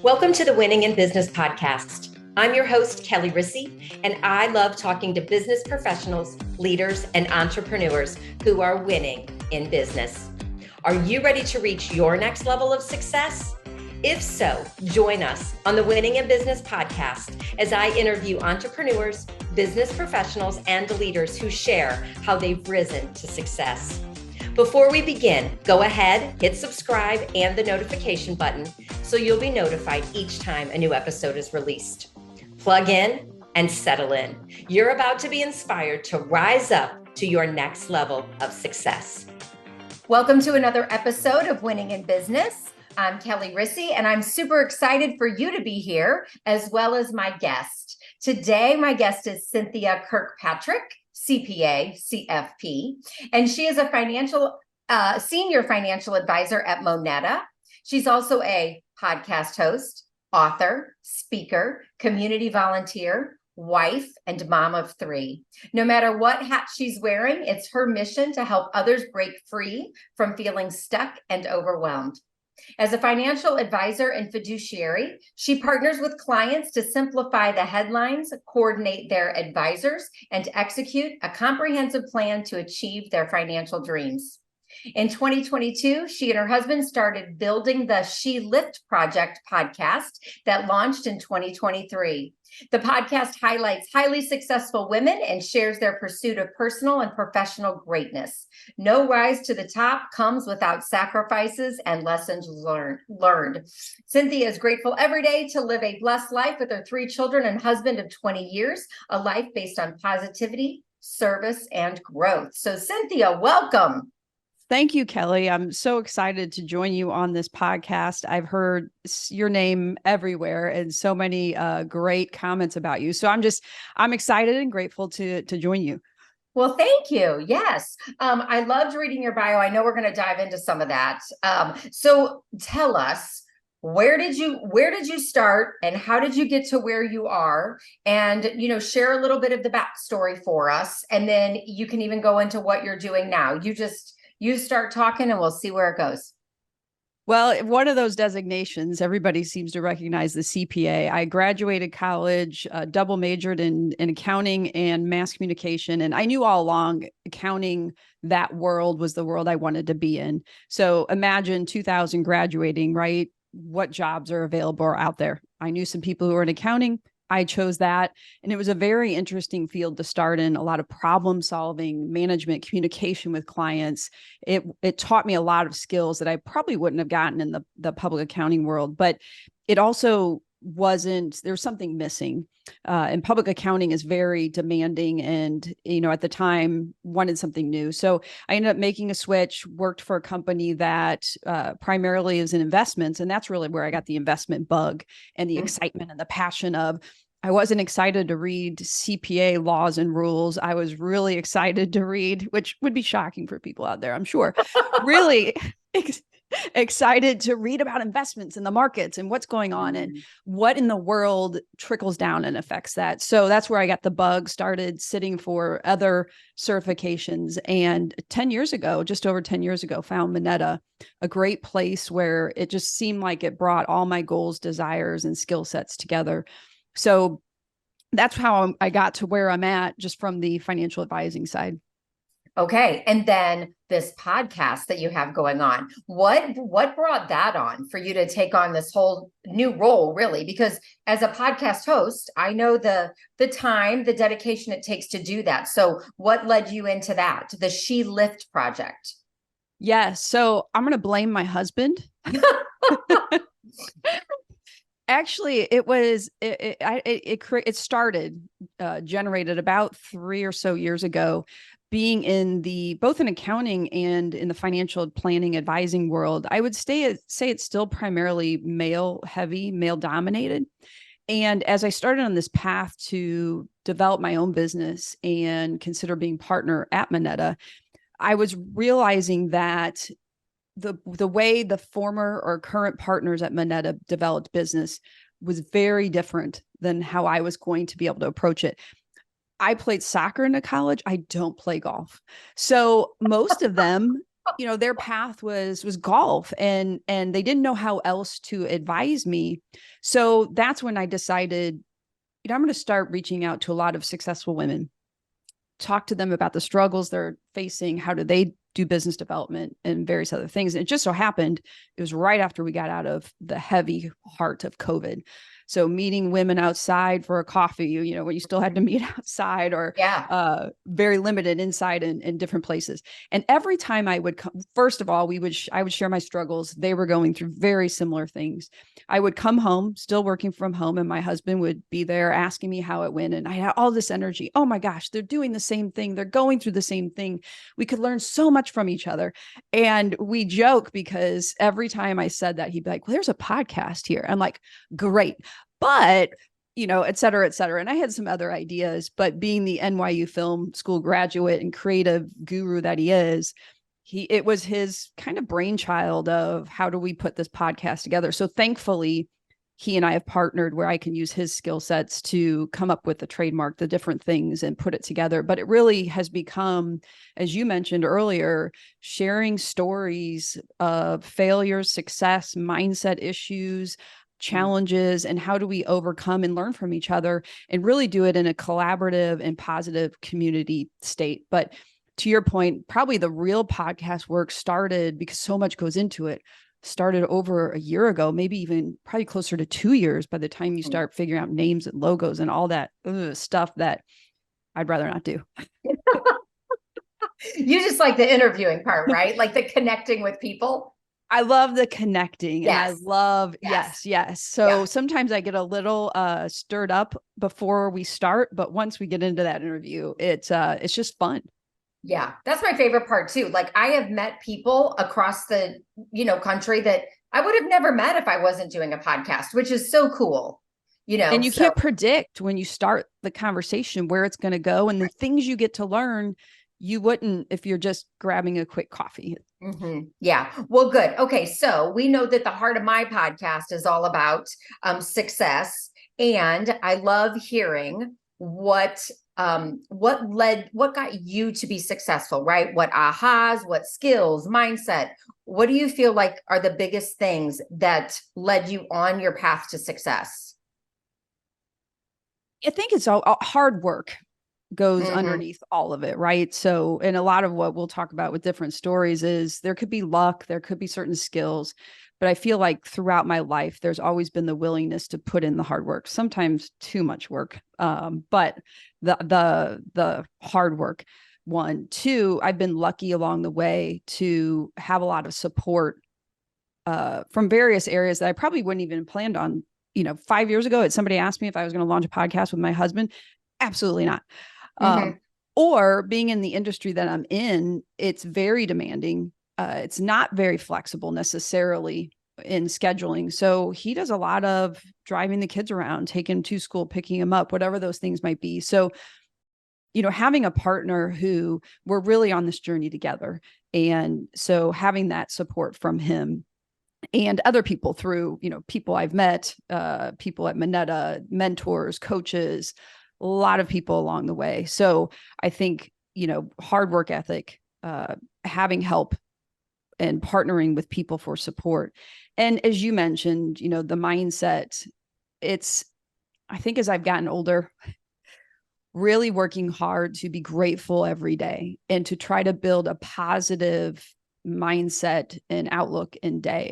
Welcome to the Winning in Business podcast. I'm your host, Kelly Rissy, and I love talking to business professionals, leaders, and entrepreneurs who are winning in business. Are you ready to reach your next level of success? If so, join us on the Winning in Business podcast as I interview entrepreneurs, business professionals, and leaders who share how they've risen to success. Before we begin, go ahead, hit subscribe and the notification button so you'll be notified each time a new episode is released. Plug in and settle in. You're about to be inspired to rise up to your next level of success. Welcome to another episode of Winning in Business. I'm Kelly Rissy, and I'm super excited for you to be here, as well as my guest. Today, my guest is Cynthia Kirkpatrick, CPA, CFP, and she is a senior financial advisor at Moneta. She's also a podcast host, author, speaker, community volunteer, wife, and mom of three. No matter what hat she's wearing, it's her mission to help others break free from feeling stuck and overwhelmed. As a financial advisor and fiduciary, she partners with clients to simplify the headlines, coordinate their advisors, and execute a comprehensive plan to achieve their financial dreams. In 2022, she and her husband started building the She Lift Project podcast that launched in 2023. The podcast highlights highly successful women and shares their pursuit of personal and professional greatness. No rise to the top comes without sacrifices and lessons learned. Cynthia is grateful every day to live a blessed life with her three children and husband of 20 years, a life based on positivity, service, and growth. So Cynthia, welcome. Thank you, Kelly. I'm so excited to join you on this podcast. I've heard your name everywhere and so many great comments about you. So I'm excited and grateful to join you. Well, thank you. Yes. I loved reading your bio. I know we're going to dive into some of that. So tell us, where did you start and how did you get to where you are? And, share a little bit of the backstory for us. And then you can even go into what you're doing now. You start talking and we'll see where it goes. Well, one of those designations, everybody seems to recognize the CPA. I graduated college, double majored in accounting and mass communication. And I knew all along accounting, that world was the world I wanted to be in. So imagine 2000 graduating, right? What jobs are available or out there? I knew some people who were in accounting. I chose that. And it was a very interesting field to start in, a lot of problem solving, management, communication with clients. It taught me a lot of skills that I probably wouldn't have gotten in the public accounting world, but it also there's something missing. And public accounting is very demanding and, at the time wanted something new. So I ended up making a switch, worked for a company that primarily is in investments. And that's really where I got the investment bug and the excitement and the passion of. I wasn't excited to read CPA laws and rules. I was really excited to read, which would be shocking for people out there, I'm sure, really excited to read about investments in the markets and what's going on and what in the world trickles down and affects that. So that's where I got the bug, started sitting for other certifications. And 10 years ago, just over 10 years ago, found Moneta, a great place where it just seemed like it brought all my goals, desires, and skill sets together. So that's how I got to where I'm at, just from the financial advising side. Okay. And then this podcast that you have going on, what brought that on for you to take on this whole new role, really? Because as a podcast host, I know the time, the dedication it takes to do that. So what led you into that, the She Lift Project? Yes. So I'm going to blame my husband. Actually, it started, generated about 3 or so years ago, being in both in accounting and in the financial planning advising world. I would say it's still primarily male heavy, male dominated. And as I started on this path to develop my own business and consider being partner at Moneta, I was realizing that the way the former or current partners at Moneta developed business was very different than how I was going to be able to approach it. I played soccer into college. I don't play golf. So most of them their path was golf, and they didn't know how else to advise me. So that's when I decided, I'm going to start reaching out to a lot of successful women, talk to them about the struggles they're facing. How do they do business development and various other things? And it just so happened, it was right after we got out of the heavy heart of COVID. So meeting women outside for a coffee, when you still had to meet outside, or very limited inside in different places. And every time I would come, first of all, I would share my struggles. They were going through very similar things. I would come home, still working from home, and my husband would be there asking me how it went. And I had all this energy. Oh my gosh, they're doing the same thing. They're going through the same thing. We could learn so much from each other. And we joke because every time I said that, he'd be like, well, there's a podcast here. I'm like, great. But, et cetera, et cetera. And I had some other ideas, but being the NYU Film School graduate and creative guru that he is, it was his kind of brainchild of how do we put this podcast together. So thankfully, he and I have partnered where I can use his skill sets to come up with the trademark, the different things, and put it together. But it really has become, as you mentioned earlier, sharing stories of failure, success, mindset issues, challenges, and how do we overcome and learn from each other, and really do it in a collaborative and positive community state. But to your point, probably the real podcast work started, because so much goes into it, started over a year ago, maybe even probably closer to 2 years by the time you start figuring out names and logos and all that stuff that I'd rather not do. You just like the interviewing part, right? Like the connecting with people. I love the connecting, and I love, yes. So sometimes I get a little stirred up before we start, but once we get into that interview, it's just fun. Yeah, that's my favorite part too. Like I have met people across the, country that I would have never met if I wasn't doing a podcast, which is so cool. And you can't predict when you start the conversation where it's going to go, and the things you get to learn you wouldn't if you're just grabbing a quick coffee. Mm-hmm. Yeah. Well, good. Okay. So we know that the heart of my podcast is all about success. And I love hearing what got you to be successful, right? What ahas, what skills, mindset, what do you feel like are the biggest things that led you on your path to success? I think it's all hard work goes underneath all of it, right? So, and a lot of what we'll talk about with different stories is there could be luck, there could be certain skills, but I feel like throughout my life, there's always been the willingness to put in the hard work, sometimes too much work. But the hard work, one. Two, I've been lucky along the way to have a lot of support from various areas that I probably wouldn't even planned on. 5 years ago, somebody asked me if I was going to launch a podcast with my husband. Absolutely not. Or being in the industry that I'm in, it's very demanding. It's not very flexible necessarily in scheduling. So he does a lot of driving the kids around, taking them to school, picking them up, whatever those things might be. So, having a partner who we're really on this journey together. And so having that support from him and other people through, people I've met, people at Moneta, mentors, coaches, a lot of people along the way. So I think, hard work ethic, having help and partnering with people for support. And as you mentioned, the mindset, I think as I've gotten older, really working hard to be grateful every day and to try to build a positive mindset and outlook in day.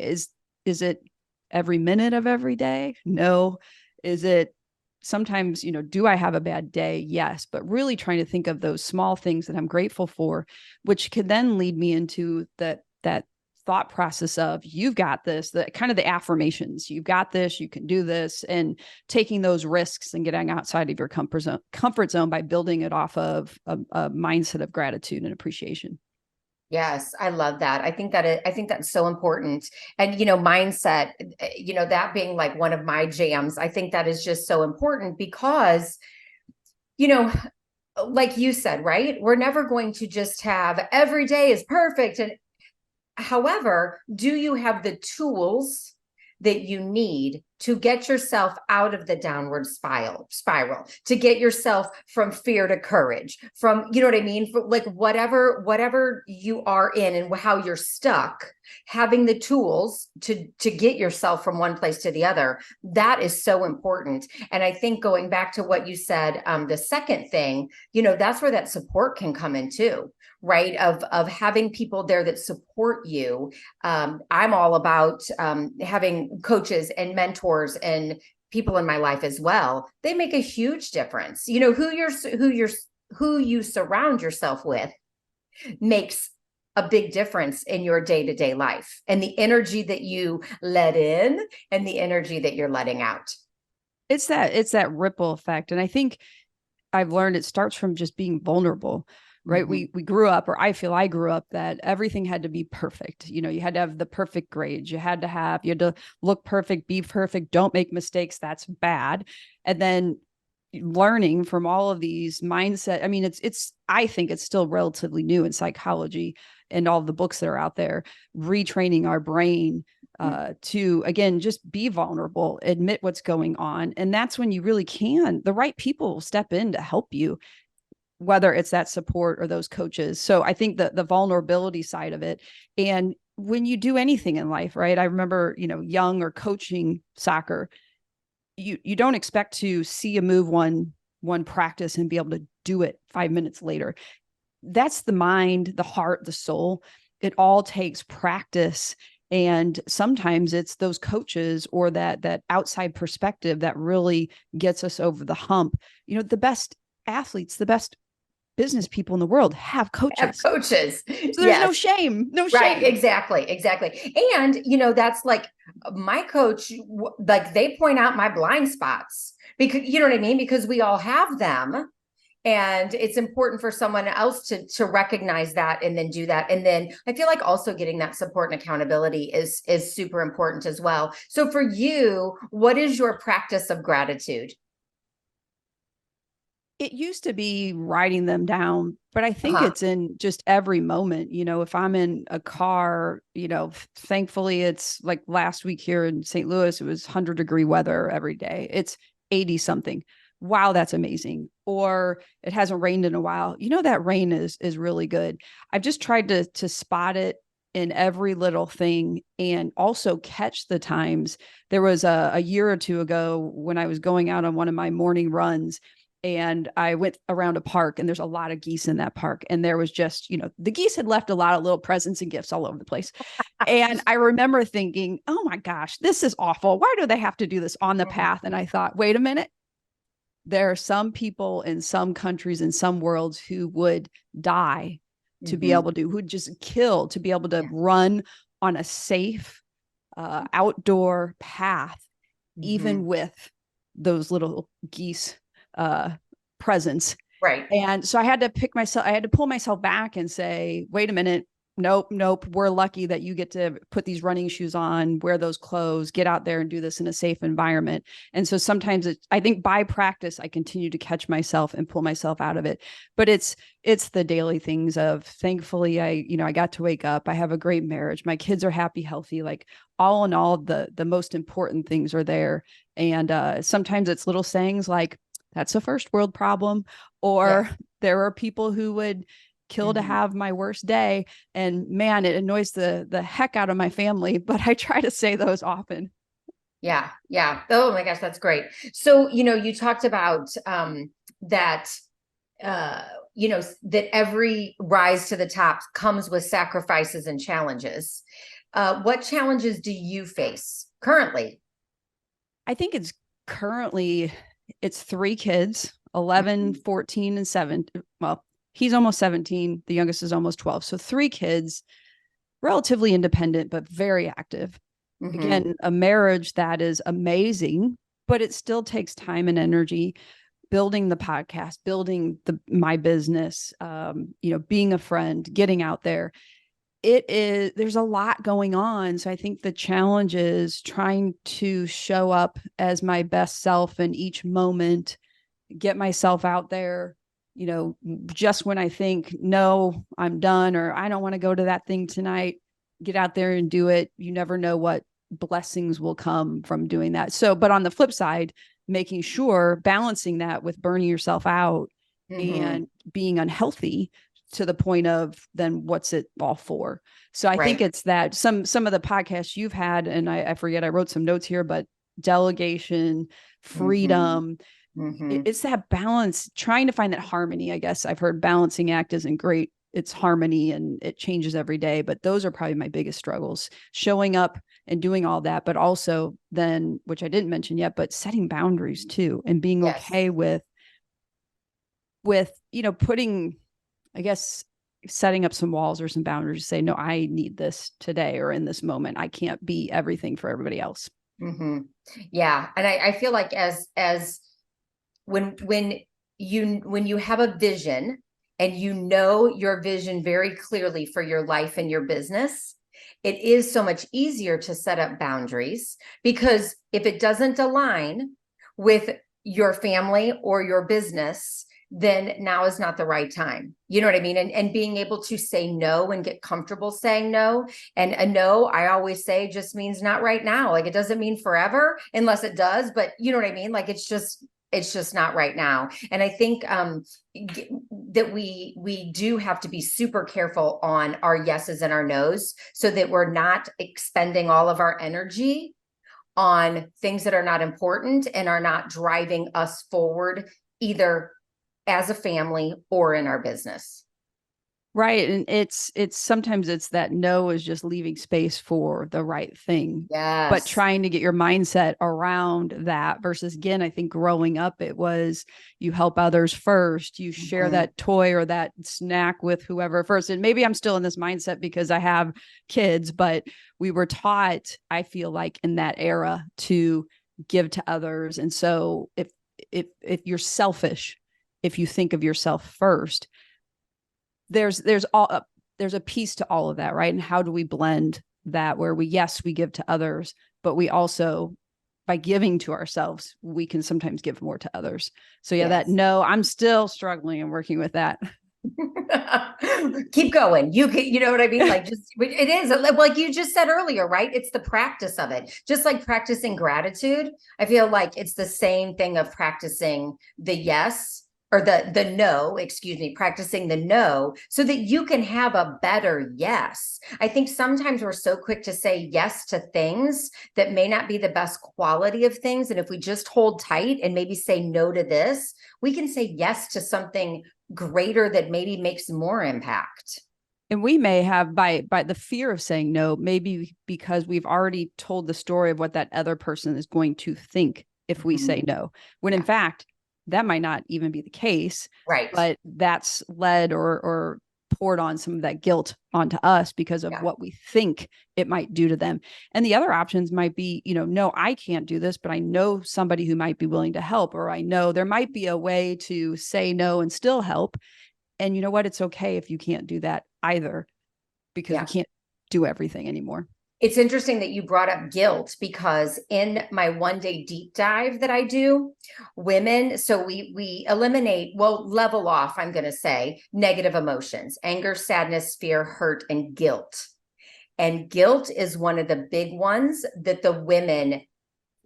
Is it every minute of every day? No. Is it sometimes, do I have a bad day? Yes. But really trying to think of those small things that I'm grateful for, which could then lead me into that thought process of you've got this, the kind of the affirmations, you've got this, you can do this, and taking those risks and getting outside of your comfort zone by building it off of a mindset of gratitude and appreciation. Yes, I love that. I think that's so important. And, mindset, that being like one of my jams, I think that is just so important because, like you said, right? We're never going to just have every day is perfect. And however, do you have the tools that you need to get yourself out of the downward spiral, to get yourself from fear to courage, from, you know what I mean? Like whatever you are in and how you're stuck, having the tools to get yourself from one place to the other, that is so important. And I think going back to what you said, the second thing, that's where that support can come in too, right? Of having people there that support you. I'm all about having coaches and mentors and people in my life as well. They make a huge difference. Who you surround yourself with makes a big difference in your day-to-day life, and the energy that you let in and the energy that you're letting out. It's that ripple effect. And I think I've learned it starts from just being vulnerable, right? Mm-hmm. We grew up, or I feel I grew up, that everything had to be perfect. You had to have the perfect grades. You had to look perfect, be perfect, don't make mistakes. That's bad. And then learning from all of these mindset. I mean, I think it's still relatively new in psychology and all the books that are out there, retraining our brain to, again, just be vulnerable, admit what's going on. And that's when you really the right people will step in to help you, whether it's that support or those coaches. So I think the vulnerability side of it. And when you do anything in life, right? I remember, young or coaching soccer, you don't expect to see a move one practice and be able to do it 5 minutes later. That's the mind, the heart, the soul. It all takes practice. And sometimes it's those coaches or that outside perspective that really gets us over the hump. The best athletes, the best business people in the world have coaches. So there's no shame. No shame. Right. Exactly. And, that's like my coach, like they point out my blind spots because, you know what I mean? Because we all have them. And it's important for someone else to recognize that and then do that. And then I feel like also getting that support and accountability is super important as well. So for you, what is your practice of gratitude? It used to be writing them down, but I think it's in just every moment. If I'm in a car, thankfully it's like last week here in St. Louis, it was 100-degree weather every day. It's 80 something. Wow, that's amazing. Or it hasn't rained in a while. That rain is really good. I've just tried to spot it in every little thing and also catch the times. There was a year or two ago when I was going out on one of my morning runs, and I went around a park, and there's a lot of geese in that park. And there was just, the geese had left a lot of little presents and gifts all over the place. And I remember thinking, oh my gosh, this is awful. Why do they have to do this on the path? And I thought, wait a minute. There are some people in some countries, in some worlds, who would die to be able to, who'd just kill to be able to run on a safe outdoor path, even with those little geese presence. Right. And so I had to pull myself back and say, wait a minute. Nope. We're lucky that you get to put these running shoes on, wear those clothes, get out there and do this in a safe environment. And so sometimes I think by practice, I continue to catch myself and pull myself out of it. But it's the daily things of, thankfully, I got to wake up. I have a great marriage. My kids are happy, healthy. Like all in all, the most important things are there. And sometimes it's little sayings like, that's a first world problem, or there are people who would kill to have my worst day. And man, it annoys the heck out of my family, but I try to say those often. Yeah. Oh my gosh, that's great. So, you talked about that every rise to the top comes with sacrifices and challenges. What challenges do you face currently? I think it's 3 kids, 11, 14, and 7. Well, he's almost 17. The youngest is almost 12. So 3 kids, relatively independent, but very active. Again, a marriage that is amazing, but it still takes time and energy. Building the podcast, building my business, being a friend, getting out there. There's a lot going on. So I think the challenge is trying to show up as my best self in each moment, get myself out there, just when I think, no, I'm done, or I don't want to go to that thing tonight, get out there and do it. You never know what blessings will come from doing that. So, but on the flip side, making sure balancing that with burning yourself out and being unhealthy to the point of then what's it all for? So I think it's that some of the podcasts you've had, and I forget, I wrote some notes here, but delegation, freedom, it's that balance, trying to find that harmony. I guess I've heard balancing act isn't great. It's harmony and it changes every day, but those are probably my biggest struggles, showing up and doing all that, but also then, which I didn't mention yet, but setting boundaries too, and being okay with, putting, I guess, setting up some walls or some boundaries to say, no, I need this today or in this moment. I can't be everything for everybody else. Yeah. And I feel like as when you have a vision and you know your vision very clearly for your life and your business, it is so much easier to set up boundaries, because if it doesn't align with your family or your business, then now is not the right time. You know what I mean? And being able to say no and get comfortable saying no. And a no, I always say, just means not right now. Like, it doesn't mean forever unless it does, but you know what I mean? Like, it's just not right now. And I think that we do have to be super careful on our yeses and our nos, so that we're not expending all of our energy on things that are not important and are not driving us forward, either as a family or in our business. Right. And it's sometimes it's that no is just leaving space for the right thing. Yes. But trying to get your mindset around that versus, again, I think growing up, it was you help others first, you share that toy or that snack with whoever first. And maybe I'm still in this mindset because I have kids, but we were taught, I feel like, in that era to give to others. And so if you're selfish, if you think of yourself first, there's a piece to all of that, right? And how do we blend that where we give to others, but we also, by giving to ourselves, we can sometimes give more to others. So that no, I'm still struggling and working with that. Keep going. You know what I mean? Like, just, it is like you just said earlier, right? It's the practice of it. Just like practicing gratitude. I feel like it's the same thing of practicing the yes, or the no, excuse me, practicing the no, so that you can have a better yes. I think sometimes we're so quick to say yes to things that may not be the best quality of things. And if we just hold tight and maybe say no to this, we can say yes to something greater that maybe makes more impact. And we may have, by the fear of saying no, maybe because we've already told the story of what that other person is going to think if we say no, when in fact, that might not even be the case, right? But that's led or poured on some of that guilt onto us because of what we think it might do to them. And the other options might be, no, I can't do this, but I know somebody who might be willing to help, or I know there might be a way to say no and still help. And you know what? It's okay if you can't do that either, because we can't do everything anymore. It's interesting that you brought up guilt, because in my 1-day deep dive that I do, women, so we eliminate, level off, I'm going to say, negative emotions: anger, sadness, fear, hurt, and guilt. And guilt is one of the big ones that the women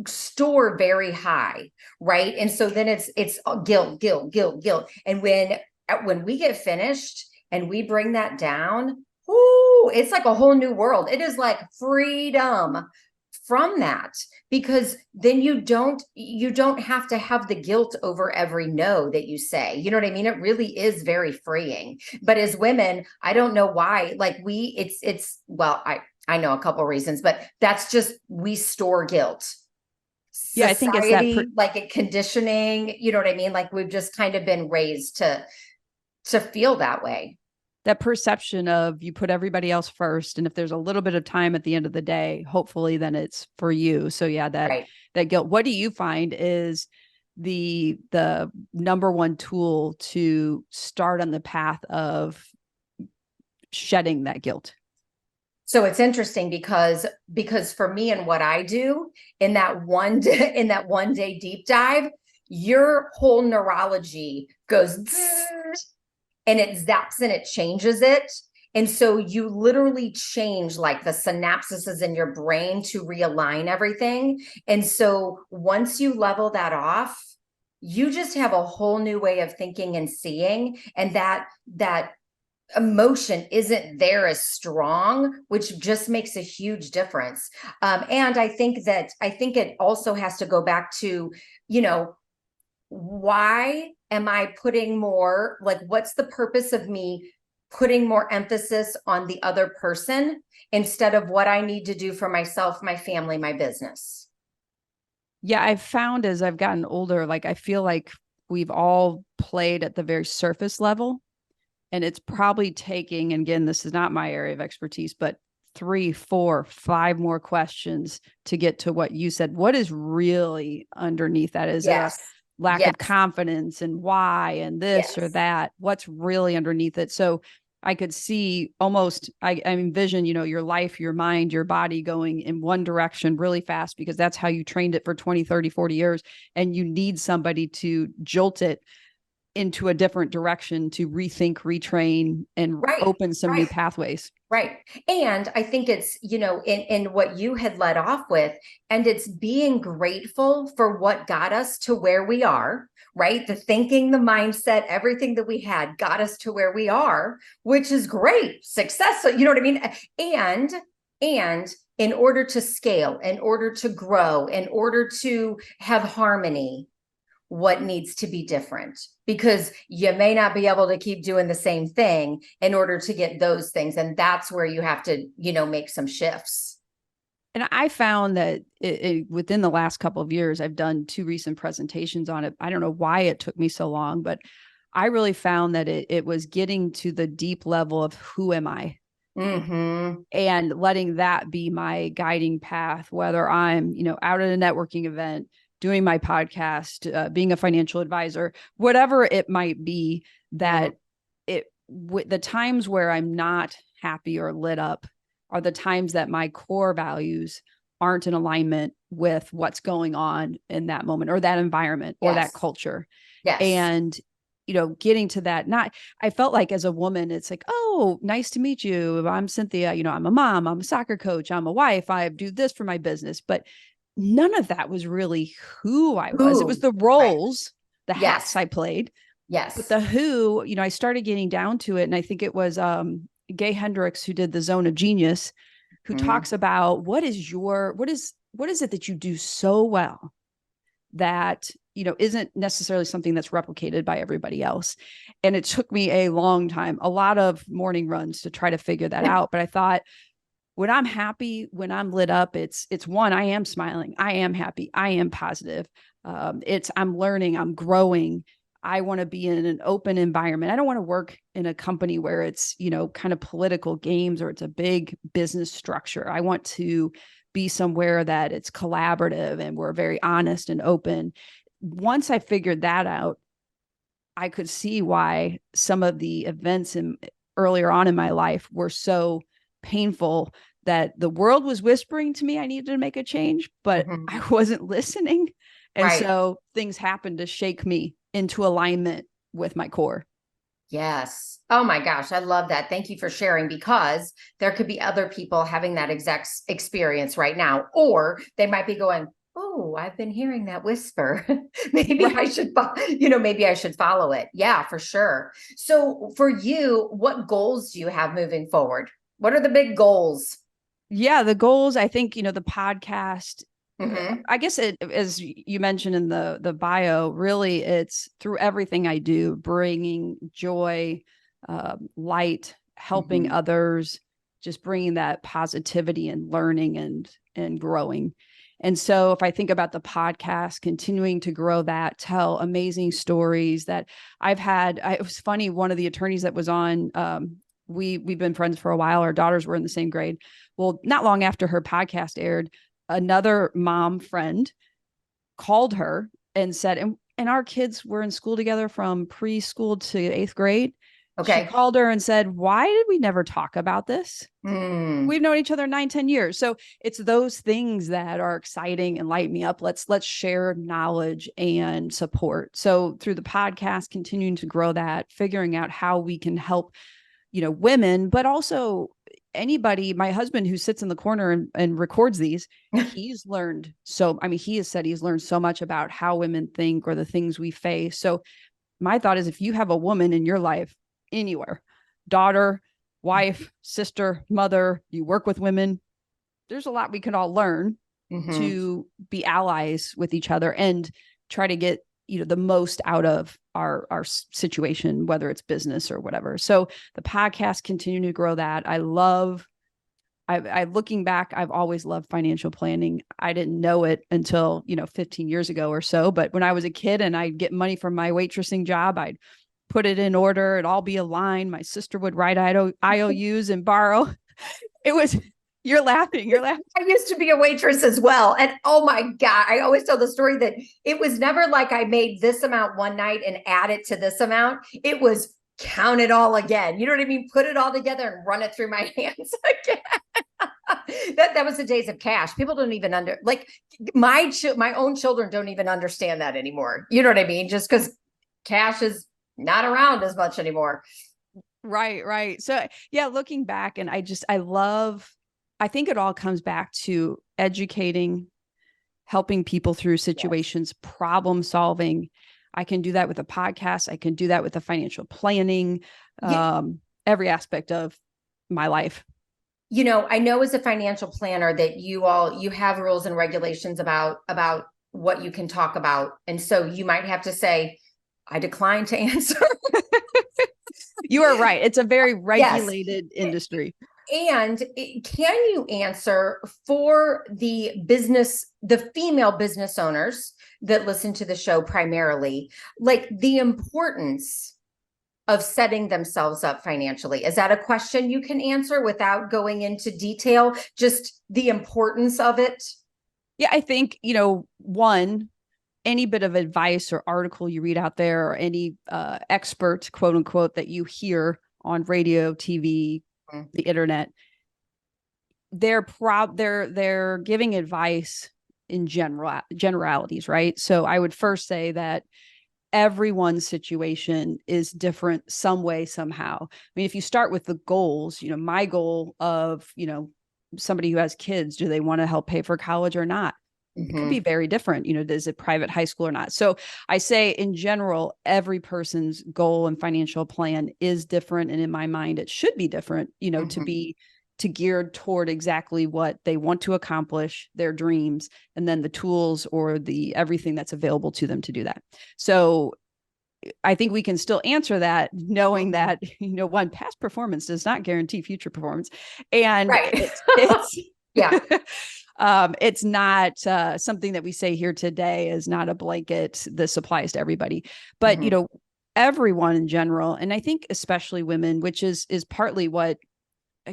store very high, right? And so then it's guilt. And when we get finished and we bring that down, ooh, it's like a whole new world. It is like freedom from that, because then you don't have to have the guilt over every no that you say. You know what I mean? It really is very freeing. But as women, I don't know why, like I know a couple reasons, but that's just, we store guilt. Yeah, I think it's that like conditioning, you know what I mean? Like, we've just kind of been raised to feel that way. That perception of you put everybody else first. And if there's a little bit of time at the end of the day, hopefully then it's for you. So that guilt. What do you find is the number one tool to start on the path of shedding that guilt? So it's interesting because for me and what I do in that 1-day deep dive, your whole neurology goes and it zaps and it changes it. And so you literally change like the synapses in your brain to realign everything. And so once you level that off, you just have a whole new way of thinking and seeing. And that emotion isn't there as strong, which just makes a huge difference. And I think it also has to go back to, why am I putting more, like, what's the purpose of me putting more emphasis on the other person instead of what I need to do for myself, my family, my business? Yeah, I've found as I've gotten older, like I feel like we've all played at the very surface level. And it's probably taking, and again, this is not my area of expertise, but 3, 4, 5 more questions to get to what you said. What is really underneath that? Is it a Yes. lack Yes. of confidence and why and this or Yes. that? What's really underneath it? So I could see almost, I envision, your life, your mind, your body going in one direction really fast because that's how you trained it for 20, 30, 40 years. And you need somebody to jolt it into a different direction to rethink, retrain, and Right. open some new Right. pathways. Right. And I think it's, in what you had led off with, and it's being grateful for what got us to where we are, right? The thinking, the mindset, everything that we had got us to where we are, which is great success. So, you know what I mean? And in order to scale, in order to grow, in order to have harmony, what needs to be different, because you may not be able to keep doing the same thing in order to get those things. And that's where you have to, make some shifts. And I found that within the last couple of years, I've done 2 recent presentations on it. I don't know why it took me so long, but I really found that it was getting to the deep level of who am I? Mm-hmm. And letting that be my guiding path, whether I'm, out at a networking event, doing my podcast, being a financial advisor, whatever it might be, that the times where I'm not happy or lit up are the times that my core values aren't in alignment with what's going on in that moment or that environment or that culture. Yes. And getting to that, I felt like as a woman, it's like, oh, nice to meet you. I'm Cynthia. I'm a mom, I'm a soccer coach, I'm a wife, I do this for my business. But none of that was really who I was. It was the roles, the hats I played. Yes. But the who, I started getting down to it. And I think it was Gay Hendricks who did the Zone of Genius, who talks about what is it that you do so well that isn't necessarily something that's replicated by everybody else. And it took me a long time, a lot of morning runs to try to figure that out. But I thought, when I'm happy, when I'm lit up, it's one, I am smiling, I am happy, I am positive. I'm learning, I'm growing. I want to be in an open environment. I don't want to work in a company where it's, kind of political games or it's a big business structure. I want to be somewhere that it's collaborative and we're very honest and open. Once I figured that out, I could see why some of the events earlier on in my life were so painful, that the world was whispering to me I needed to make a change, but I wasn't listening. And so things happened to shake me into alignment with my core. Yes. Oh my gosh. I love that. Thank you for sharing, because there could be other people having that exact experience right now, or they might be going, oh, I've been hearing that whisper. Maybe I should, maybe I should follow it. Yeah, for sure. So for you, what goals do you have moving forward? What are the big goals? Yeah, the goals, I think, the podcast, I guess as you mentioned in the bio, really it's through everything I do, bringing joy, light, helping others, just bringing that positivity and learning and growing. And so if I think about the podcast, continuing to grow that, tell amazing stories that I've had. It was funny, one of the attorneys that was on, we've been friends for a while. Our daughters were in the same grade. Well, not long after her podcast aired, another mom friend called her and said, and our kids were in school together from preschool to 8th grade. Okay. She called her and said, why did we never talk about this? We've known each other 9, 10 years. So it's those things that are exciting and light me up. Let's share knowledge and support. So through the podcast, continuing to grow that, figuring out how we can help women, but also anybody, my husband who sits in the corner and records these, he's learned. So, I mean, he has said he's learned so much about how women think or the things we face. So my thought is, if you have a woman in your life anywhere, daughter, wife, sister, mother, you work with women, there's a lot we can all learn to be allies with each other and try to get, the most out of our situation, whether it's business or whatever. So the podcast continue to grow that. I looking back, I've always loved financial planning. I didn't know it until, 15 years ago or so. But when I was a kid and I'd get money from my waitressing job, I'd put it in order. It'd all be aligned. My sister would write IOUs and borrow. It was, you're laughing. I used to be a waitress as well. And oh my God, I always tell the story that it was never like I made this amount one night and add it to this amount. It was count it all again. You know what I mean? Put it all together and run it through my hands again. That was the days of cash. People don't even my own children don't even understand that anymore. You know what I mean? Just because cash is not around as much anymore. Right. So yeah, looking back, and I think it all comes back to educating, helping people through situations, problem solving. I can do that with a podcast. I can do that with the financial planning, every aspect of my life. I know as a financial planner that you have rules and regulations about what you can talk about. And so you might have to say, I decline to answer. You are right. It's a very regulated industry. And can you answer for the female business owners that listen to the show primarily, like the importance of setting themselves up financially? Is that a question you can answer without going into detail, just the importance of it? Yeah, I think, one, any bit of advice or article you read out there, or any expert, quote unquote, that you hear on radio, TV, the internet, they're giving advice in generalities, right? So I would first say that everyone's situation is different some way, somehow. I mean, if you start with the goals, my goal of, somebody who has kids, do they want to help pay for college or not? It could be very different. Is it private high school or not? So I say in general, every person's goal and financial plan is different. And in my mind, it should be different, to geared toward exactly what they want to accomplish, their dreams, and then the tools or the everything that's available to them to do that. So I think we can still answer that knowing that, one, past performance does not guarantee future performance. And it's yeah. It's not something that we say here today is not a blanket. This applies to everybody, but everyone in general. And I think especially women, which is partly what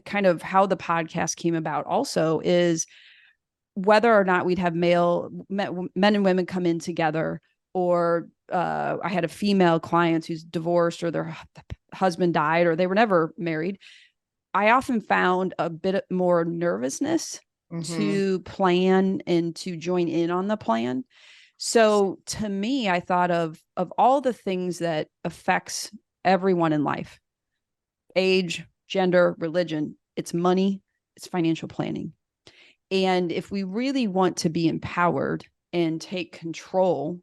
kind of how the podcast came about also, is whether or not we'd have men and women come in together, or I had a female client who's divorced or their husband died or they were never married. I often found a bit more nervousness to plan and to join in on the plan. So to me, I thought of all the things that affects everyone in life: age, gender, religion, it's money, it's financial planning. And if we really want to be empowered and take control,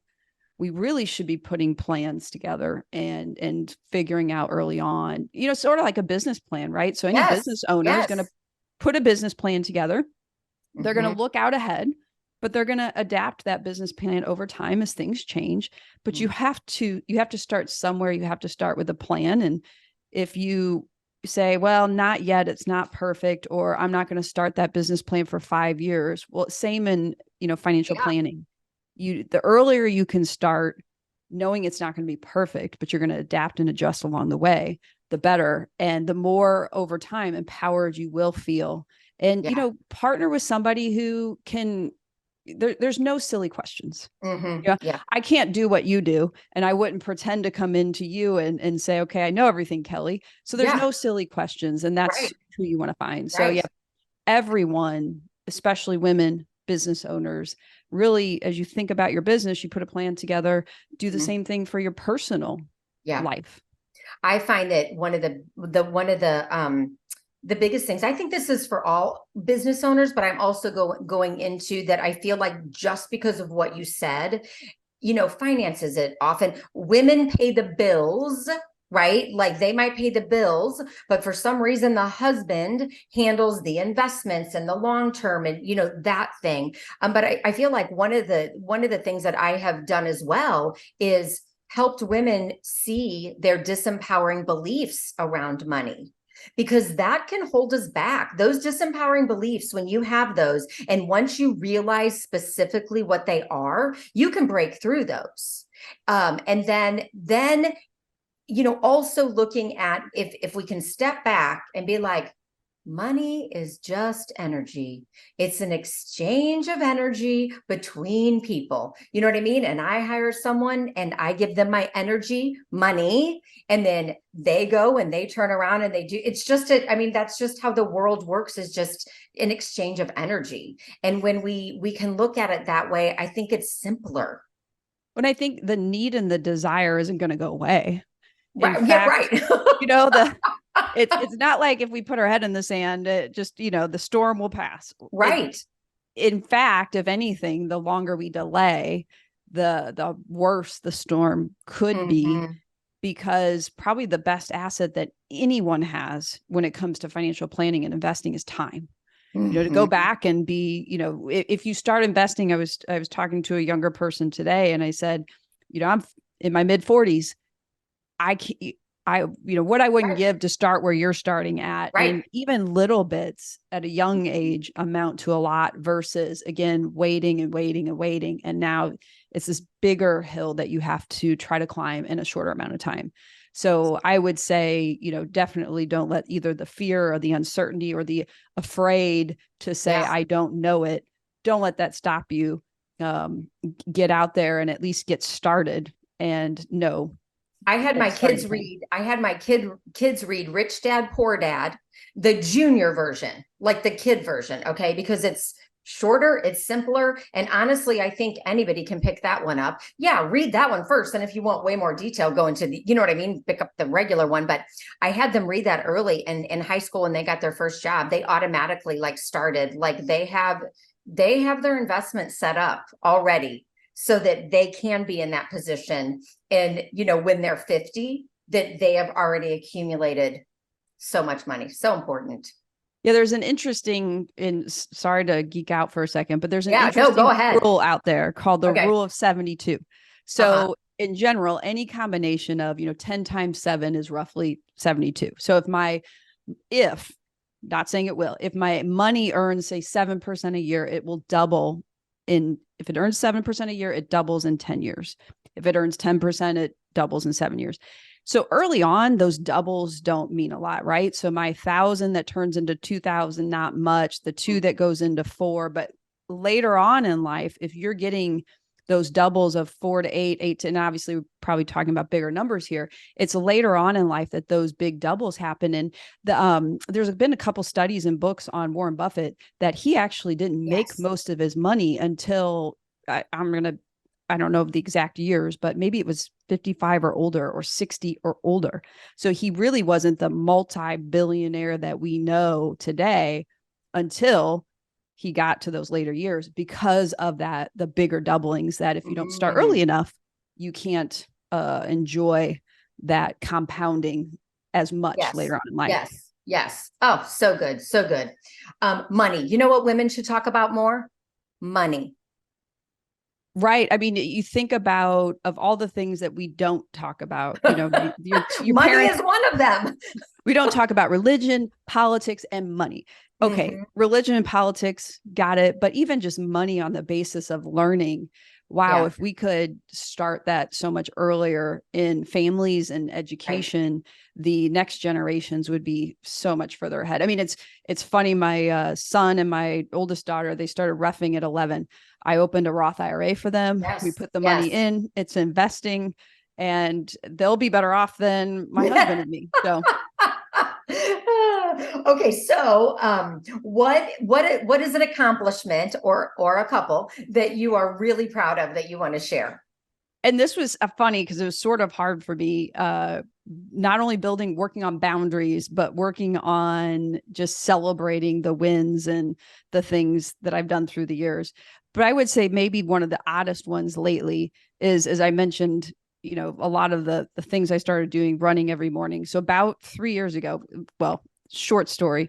we really should be putting plans together and figuring out early on, sort of like a business plan, right? So any business owner is going to put a business plan together. They're going to look out ahead, but they're going to adapt that business plan over time as things change. But you have to start somewhere. You have to start with a plan. And if you say, well, not yet, it's not perfect, or I'm not going to start that business plan for 5 years. Well, same in, financial planning. The earlier you can start, knowing it's not going to be perfect, but you're going to adapt and adjust along the way, the better. And the more over time empowered you will feel. And, partner with somebody who can, there's no silly questions. I can't do what you do. And I wouldn't pretend to come into you and say, okay, I know everything, Kelly. So there's no silly questions. And that's who you want to find. So everyone, especially women, business owners, really, as you think about your business, you put a plan together, do the same thing for your personal life. I find that one of the biggest things, I think this is for all business owners, but I'm also going into that. I feel like just because of what you said, finances, it often women pay the bills, right? Like they might pay the bills, but for some reason the husband handles the investments and the long term and that thing. But I feel like one of the things that I have done as well is helped women see their disempowering beliefs around money, because that can hold us back. Those disempowering beliefs, when you have those, and once you realize specifically what they are, you can break through those. And then also looking at if we can step back and be like, money is just energy. It's an exchange of energy between people. You know what I mean? And I hire someone and I give them my energy, money, and then they go and they turn around and they do. It's just, that's just how the world works, is just an exchange of energy. And when we can look at it that way, I think it's simpler. When I think the need and the desire isn't going to go away. Right. In Yeah, fact, right. it's not like if we put our head in the sand, it just, the storm will pass. Right. In fact, if anything, the longer we delay, the worse the storm could be, because probably the best asset that anyone has when it comes to financial planning and investing is time. To go back and be, if you start investing, I was talking to a younger person today and I said, I'm in my mid 40s. What I wouldn't give to start where you're starting at. Right. And even little bits at a young age amount to a lot, versus again, waiting and waiting and waiting. And now it's this bigger hill that you have to try to climb in a shorter amount of time. So I would say, definitely don't let either the fear or the uncertainty or the afraid to say, I don't know it. Don't let that stop you. Get out there and at least get started and know. I had my kids read Rich Dad, Poor Dad, the junior version, like the kid version. Okay. Because it's shorter, it's simpler. And honestly, I think anybody can pick that one up. Yeah. Read that one first. And if you want way more detail, go into the, pick up the regular one. But I had them read that early, and in high school, when they got their first job, they automatically started, they have their investment set up already, so that they can be in that position. And, when they're 50, that they have already accumulated so much money. So important. Yeah, there's an interesting, sorry to geek out for a second, but there's an interesting go ahead. rule out there called the rule of 72. So in general, any combination of, 10 times 7 is roughly 72. So not saying it will, if my money earns, say, 7% a year, it will double if it earns 7% a year, it doubles in 10 years. If it earns 10%, it doubles in 7 years. So early on, those doubles don't mean a lot, right? So my 1,000 that turns into 2,000, not much. The 2 that goes into 4. But later on in life, if you're getting those doubles of 4 to 8 to, and obviously we're probably talking about bigger numbers here, it's later on in life that those big doubles happen. And there's been a couple studies and books on Warren Buffett that he actually didn't make most of his money until I don't know the exact years, but maybe it was 55 or older, or 60 or older. So he really wasn't the multi-billionaire that we know today until he got to those later years, because of the bigger doublings, that if you don't start early enough, you can't enjoy that compounding as much later on in life. Yes. Oh, so good. So good. Money. You know what women should talk about more? Money. Right. I mean, you think about, of all the things that we don't talk about, your money parents, is one of them. We don't talk about religion, politics, and money. Okay. Religion and politics, got it. But even just money on the basis of learning. Wow. If we could start that so much earlier in families and education, the next generations would be so much further ahead. I mean, it's funny. My son and my oldest daughter, they started roughing at 11. I opened a Roth IRA for them. We put the money in, it's investing, and they'll be better off than my husband and me. So. Okay. So, what is an accomplishment or a couple that you are really proud of that you want to share? And this was funny because it was sort of hard for me, not only working on boundaries, but working on just celebrating the wins and the things that I've done through the years. But I would say maybe one of the oddest ones lately is, as I mentioned, a lot of the things I started doing, running every morning. So about 3 years ago, well, short story,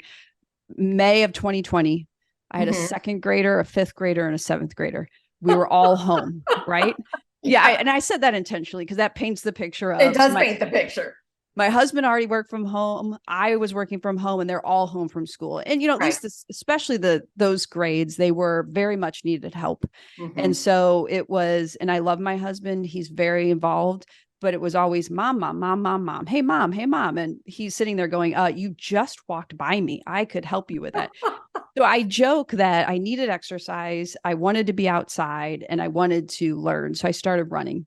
May of 2020, I had a second grader, a fifth grader, and a seventh grader. We were all home, right? Yeah. And I said that intentionally because that paints the picture of. It does paint the picture. My husband already worked from home. I was working from home, and they're all home from school. And, at least especially those grades, they were very much needed help. And so it was, and I love my husband. He's very involved, but it was always mom, mom, mom, mom, mom. Hey, mom. Hey, mom. And he's sitting there going, you just walked by me. I could help you with that. So I joke that I needed exercise. I wanted to be outside and I wanted to learn. So I started running.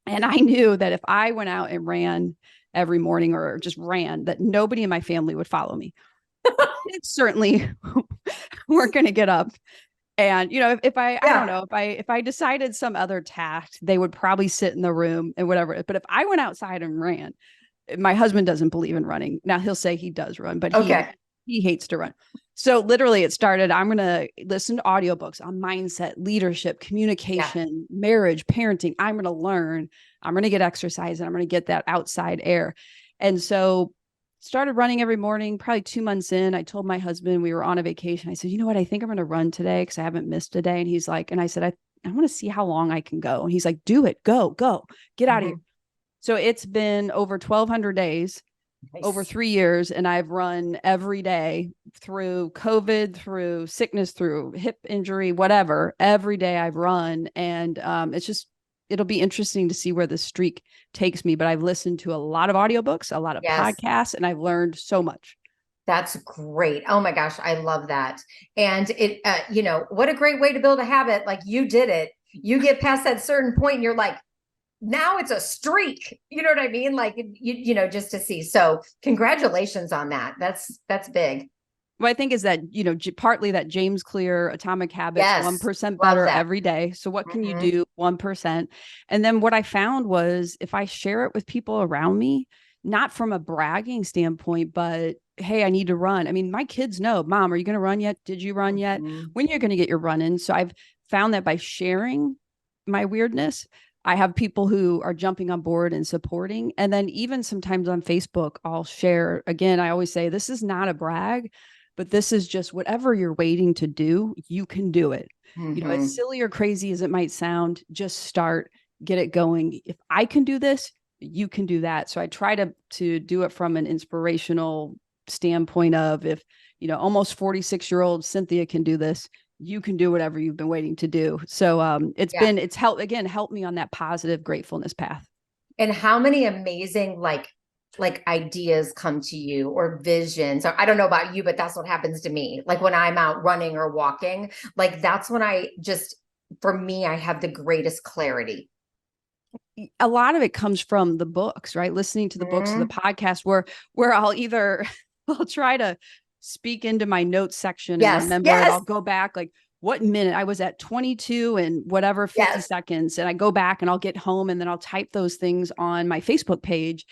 And I knew that if I went out and ran every morning or just ran, that nobody in my family would follow me. It certainly weren't going to get up. And, if I don't know, if I decided some other task, they would probably sit in the room and whatever. But if I went outside and ran, my husband doesn't believe in running. Now he'll say he does run, but he hates to run. So literally it started, I'm going to listen to audiobooks on mindset, leadership, communication, marriage, parenting. I'm going to learn, I'm going to get exercise, and I'm going to get that outside air. And so started running every morning. Probably 2 months in, I told my husband, we were on a vacation. I said, you know what? I think I'm going to run today because I haven't missed a day. And he's like, and I said, I want to see how long I can go. And he's like, do it. Go, get out of here. So it's been over 1,200 days. Nice. Over 3 years. And I've run every day through COVID, through sickness, through hip injury, whatever. Every day I've run. And it'll be interesting to see where the streak takes me. But I've listened to a lot of audiobooks, a lot of podcasts, and I've learned so much. That's great. Oh my gosh. I love that. And it, what a great way to build a habit. Like you did it. You get past that certain point and you're like, now it's a streak. You know what I mean? Like, just to see. So congratulations on that. That's big. What I think is that, partly that James Clear Atomic Habits, 1% better every day. So what can you do? 1%. And then what I found was if I share it with people around me, not from a bragging standpoint, but hey, I need to run. I mean, my kids know, Mom, are you going to run yet? Did you run yet? When you're going to get your run in? So I've found that by sharing my weirdness, I have people who are jumping on board and supporting. And then even sometimes on Facebook, I'll share, again, I always say, this is not a brag, but this is just whatever you're waiting to do, you can do it. As silly or crazy as it might sound, just start, get it going. If I can do this, you can do that. So I try to do it from an inspirational standpoint of if, almost 46-year-old Cynthia can do this, you can do whatever you've been waiting to do. So it's helped me on that positive gratefulness path. And how many amazing like ideas come to you or visions? Or I don't know about you, but that's what happens to me. Like when I'm out running or walking, like that's when for me, I have the greatest clarity. A lot of it comes from the books, right? Listening to the books and the podcast where I'll try to speak into my notes section and remember it. I'll go back like what minute I was at 22 and whatever 50 seconds. And I go back and I'll get home and then I'll type those things on my Facebook page.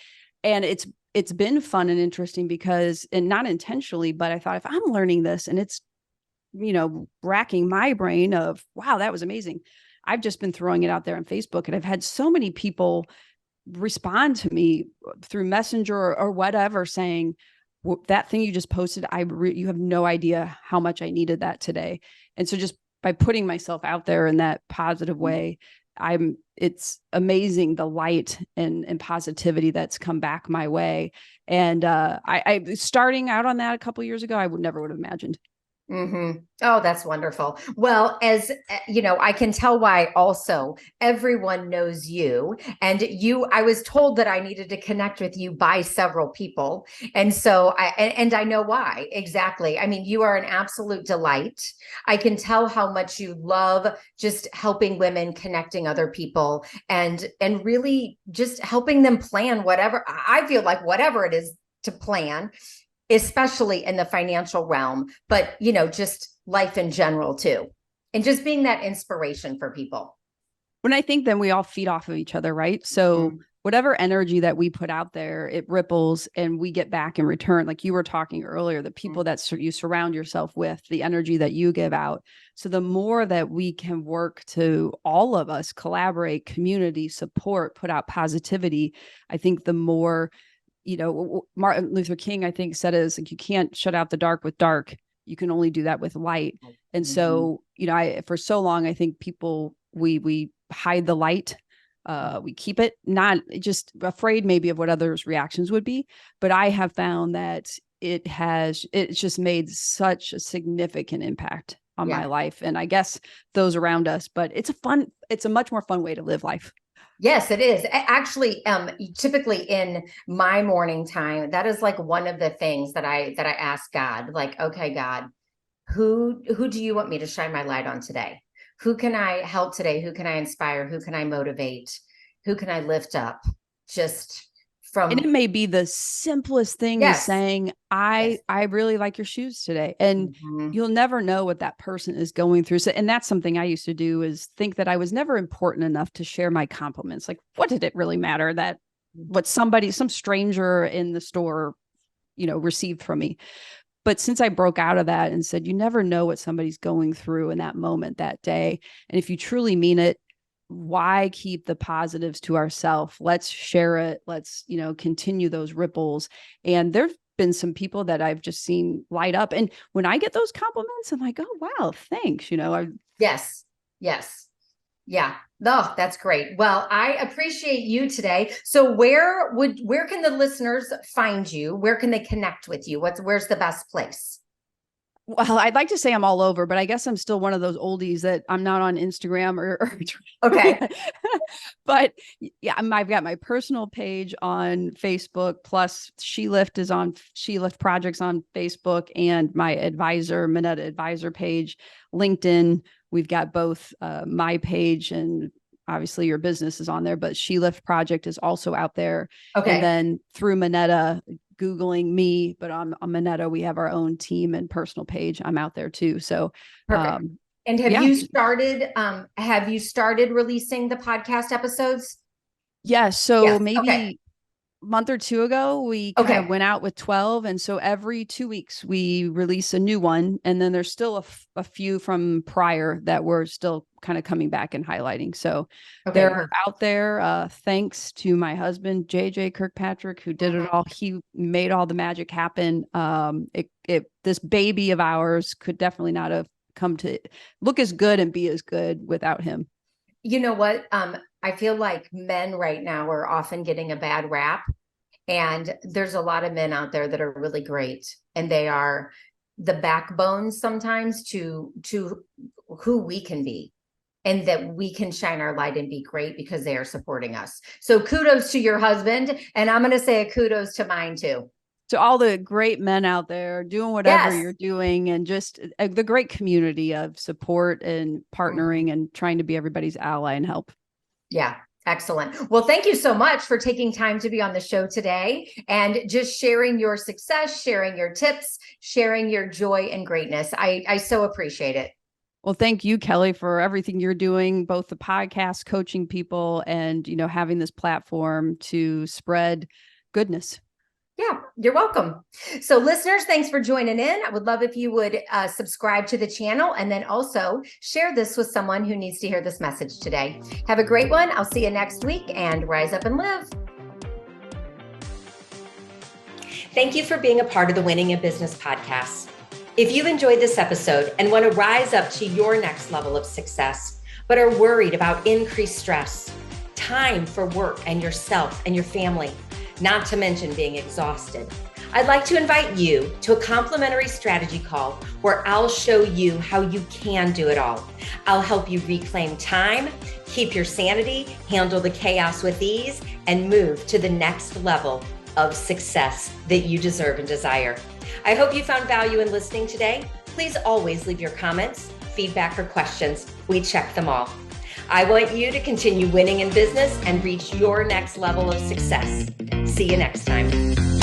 And it's been fun and interesting because, and not intentionally, but I thought if I'm learning this and it's, racking my brain of, wow, that was amazing. I've just been throwing it out there on Facebook and I've had so many people respond to me through Messenger or whatever saying, that thing you just posted, you have no idea how much I needed that today. And so just by putting myself out there in that positive way, it's amazing the light and positivity that's come back my way. And I starting out on that a couple of years ago, I never would have imagined. Oh, that's wonderful. Well, as I can tell why also everyone knows you and I was told that I needed to connect with you by several people. And so I know why exactly. I mean, you are an absolute delight. I can tell how much you love just helping women, connecting other people and really just helping them plan whatever. I feel like whatever it is to plan, especially in the financial realm, but just life in general too. And just being that inspiration for people. When I think then we all feed off of each other, right? So whatever energy that we put out there, it ripples and we get back in return. Like you were talking earlier, the people that you surround yourself with, the energy that you give out. So the more that we can work to all of us collaborate, community, support, put out positivity, I think the more, Martin Luther King, I think, said is like, you can't shut out the dark with dark. You can only do that with light. And so, for so long, I think people, we hide the light. We keep it, not just afraid maybe of what others' reactions would be. But I have found that it's just made such a significant impact on my life. And I guess those around us, but it's a much more fun way to live life. Yes, it is. Actually, typically in my morning time, that is like one of the things that I ask God, like, okay, God, who do you want me to shine my light on today? Who can I help today? Who can I inspire? Who can I motivate? Who can I lift up? And it may be the simplest thing is saying, I really like your shoes today. And you'll never know what that person is going through. So, and that's something I used to do, is think that I was never important enough to share my compliments. Like, what did it really matter that what some stranger in the store, received from me? But since I broke out of that and said, you never know what somebody's going through in that moment, that day. And if you truly mean it, why keep the positives to ourselves? Let's share it. Let's, continue those ripples. And there've been some people that I've just seen light up. And when I get those compliments, I'm like, oh, wow, thanks. Yes. Yeah. Oh, that's great. Well, I appreciate you today. So where can the listeners find you? Where can they connect with you? Where's the best place? Well, I'd like to say I'm all over, but I guess I'm still one of those oldies that I'm not on Instagram or okay. But yeah, I've got my personal page on Facebook, plus She-Lift is on She-Lift Projects on Facebook, and my advisor, Moneta Advisor page, LinkedIn. We've got both my page, and obviously your business is on there, but She-Lift Project is also out there. Okay. And then through Moneta, Googling me, but on Moneta, we have our own team and personal page. I'm out there too. So, perfect. And have you started releasing the podcast episodes? Yes. So maybe a month or two ago, we kind of went out with 12. And so every 2 weeks we release a new one. And then there's still a few from prior that we're still kind of coming back and highlighting. So they're out there. Thanks to my husband, JJ Kirkpatrick, who did it all. He made all the magic happen. This baby of ours could definitely not have come to look as good and be as good without him. You know what? I feel like men right now are often getting a bad rap, and there's a lot of men out there that are really great, and they are the backbone sometimes to who we can be, and that we can shine our light and be great because they are supporting us. So kudos to your husband, and I'm going to say a kudos to mine too. To all the great men out there doing whatever you're doing, and just the great community of support and partnering and trying to be everybody's ally and help. Yeah. Excellent. Well, thank you so much for taking time to be on the show today and just sharing your success, sharing your tips, sharing your joy and greatness. I so appreciate it. Well, thank you, Kelly, for everything you're doing, both the podcast, coaching people, and, having this platform to spread goodness. Yeah, you're welcome. So listeners, thanks for joining in. I would love if you would subscribe to the channel, and then also share this with someone who needs to hear this message today. Have a great one. I'll see you next week, and rise up and live. Thank you for being a part of the Winning in Business podcast. If you enjoyed this episode and want to rise up to your next level of success, but are worried about increased stress, time for work and yourself and your family, not to mention being exhausted, I'd like to invite you to a complimentary strategy call where I'll show you how you can do it all. I'll help you reclaim time, keep your sanity, handle the chaos with ease, and move to the next level of success that you deserve and desire. I hope you found value in listening today. Please always leave your comments, feedback, or questions. We check them all. I want you to continue winning in business and reach your next level of success. See you next time.